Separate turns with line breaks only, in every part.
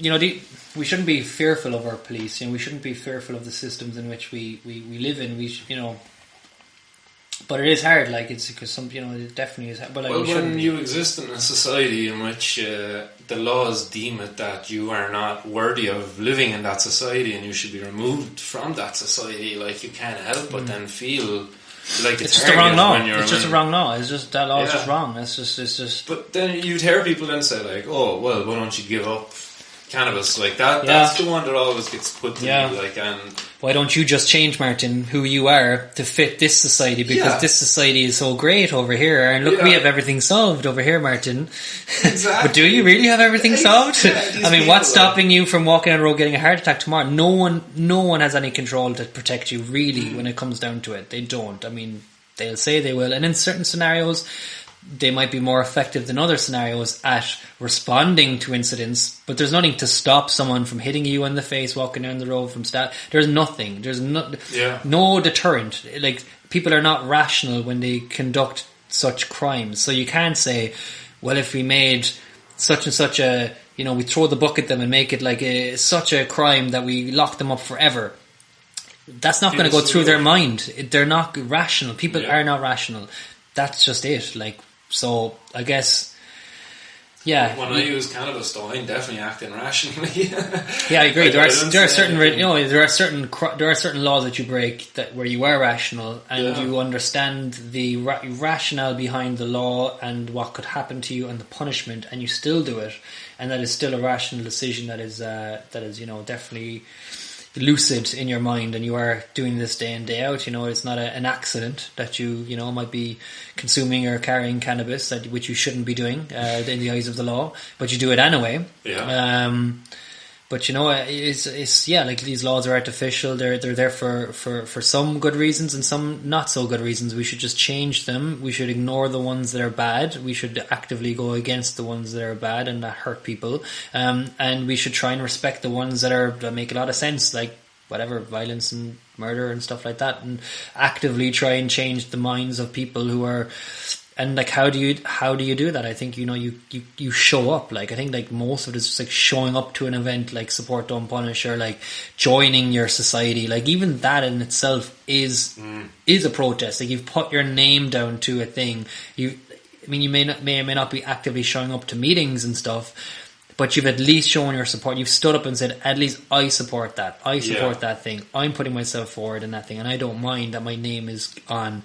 we shouldn't be fearful of our police. We shouldn't be fearful of the systems in which we live in. But it is hard. Like it's because it definitely is. But
when you exist in a society in which the laws deem it that you are not worthy of living in that society and you should be removed from that society, like you can't help but then feel like it's
just a wrong law. It's just a wrong law. It's just that law is just wrong. It's just.
But then you'd hear people then say like, "Oh, well, why don't you give up cannabis?" Like that. That's the one that always gets put to me. Like, and
why don't you just change, Martin, who you are to fit this society? Because this society is so great over here, and look, we have everything solved over here, Martin.
Exactly.
But do you really have everything solved? I mean, what's stopping you from walking on the road getting a heart attack tomorrow? No one has any control to protect you, really, when it comes down to it. They don't. I mean, they'll say they will, and in certain scenarios, they might be more effective than other scenarios at responding to incidents, but there's nothing to stop someone from hitting you in the face, walking down the road from There's nothing. There's no deterrent. Like, people are not rational when they conduct such crimes. So you can't say, well, if we made such and such a, we throw the book at them and make it like such a crime that we lock them up forever. That's not going to go through their mind. They're not rational. People are not rational. That's just it. Like, so I guess,
when I use cannabis, though, I'm definitely acting rationally.
Yeah, I agree. There are certain there are certain laws that you break where you are rational and you understand the rationale behind the law and what could happen to you and the punishment, and you still do it, and that is still a rational decision that is definitely lucid in your mind, and you are doing this day in, day out. It's not an accident that you might be consuming or carrying cannabis, which you shouldn't be doing in the eyes of the law, but you do it anyway. But it's like these laws are artificial. They're there for some good reasons and some not so good reasons. We should just change them. We should ignore the ones that are bad. We should actively go against the ones that are bad and that hurt people. And we should try and respect the ones that make a lot of sense, like whatever, violence and murder and stuff like that, and actively try and change the minds of people who are. And like, how do you do that? I think you show up. Like, I think like most of it is just like showing up to an event like Support Don't Punish, or like joining your society. Like, even that in itself is a protest. Like, you've put your name down to a thing. You may or may not be actively showing up to meetings and stuff, but you've at least shown your support. You've stood up and said, at least I support that. I support that thing. I'm putting myself forward in that thing, and I don't mind that my name is on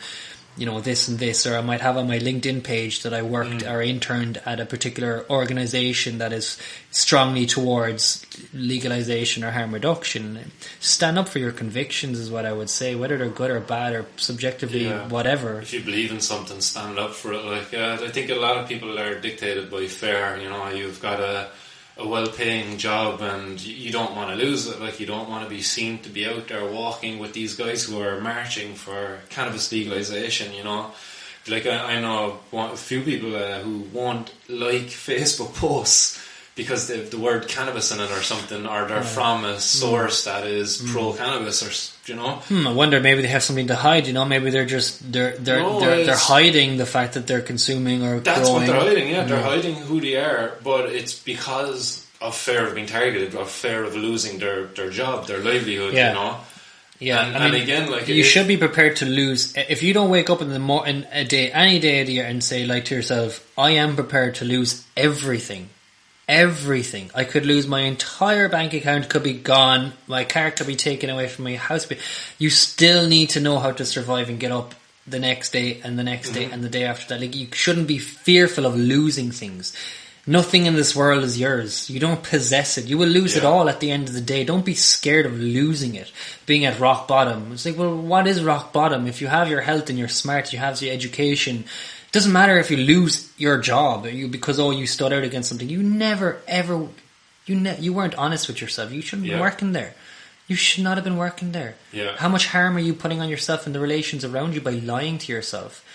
this and this, or I might have on my LinkedIn page that I worked or interned at a particular organisation that is strongly towards legalisation or harm reduction. Stand up for your convictions is what I would say, whether they're good or bad or subjectively whatever.
If you believe in something, stand up for it. Like, I think a lot of people are dictated by fear. You've got a well-paying job and you don't want to lose it. Like, you don't want to be seen to be out there walking with these guys who are marching for cannabis legalization. Like, I know a few people who won't like Facebook posts because they have the word cannabis in it or something, or they're from a source that is pro-cannabis, or
I wonder, maybe they have something to hide. Maybe they're just they're hiding the fact that they're consuming or
that's
growing.
What they're hiding. They're hiding who they are, but it's because of fear of being targeted, of fear of losing their job, their livelihood.
Yeah,
and again, like,
you should be prepared to lose if you don't wake up in any day of the year and say, like, to yourself, I am prepared to lose everything. Everything. I could lose my entire bank account, could be gone, my car could be taken away from my house. You still need to know how to survive and get up the next day and the next day and the day after that. Like, you shouldn't be fearful of losing things. Nothing in this world is yours. You don't possess it. You will lose it all at the end of the day. Don't be scared of losing it, being at rock bottom. It's like, well, what is rock bottom? If you have your health and you're smart, you have your education, it doesn't matter if you lose your job because you stood out against something. You never ever you weren't honest with yourself. You shouldn't be working there. You should not have been working there. How much harm are you putting on yourself and the relations around you by lying to yourself?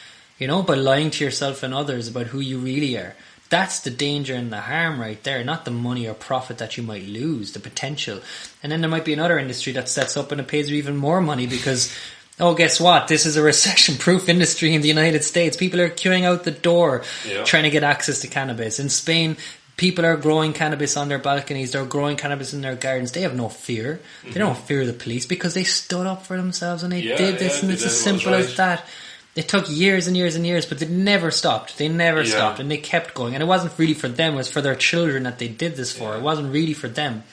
By lying to yourself and others about who you really are. That's the danger and the harm right there, not the money or profit that you might lose, the potential. And then there might be another industry that sets up and it pays you even more money because, guess what? This is a recession-proof industry in the United States. People are queuing out the door trying to get access to cannabis. In Spain, People are growing cannabis on their balconies. They're growing cannabis in their gardens. They have no fear. They don't fear the police because they stood up for themselves and they did this, and it's as simple as that. It took years and years and years, but they never stopped. They never stopped, and they kept going. And it wasn't really for them; it was for their children that they did this for. It wasn't really for them.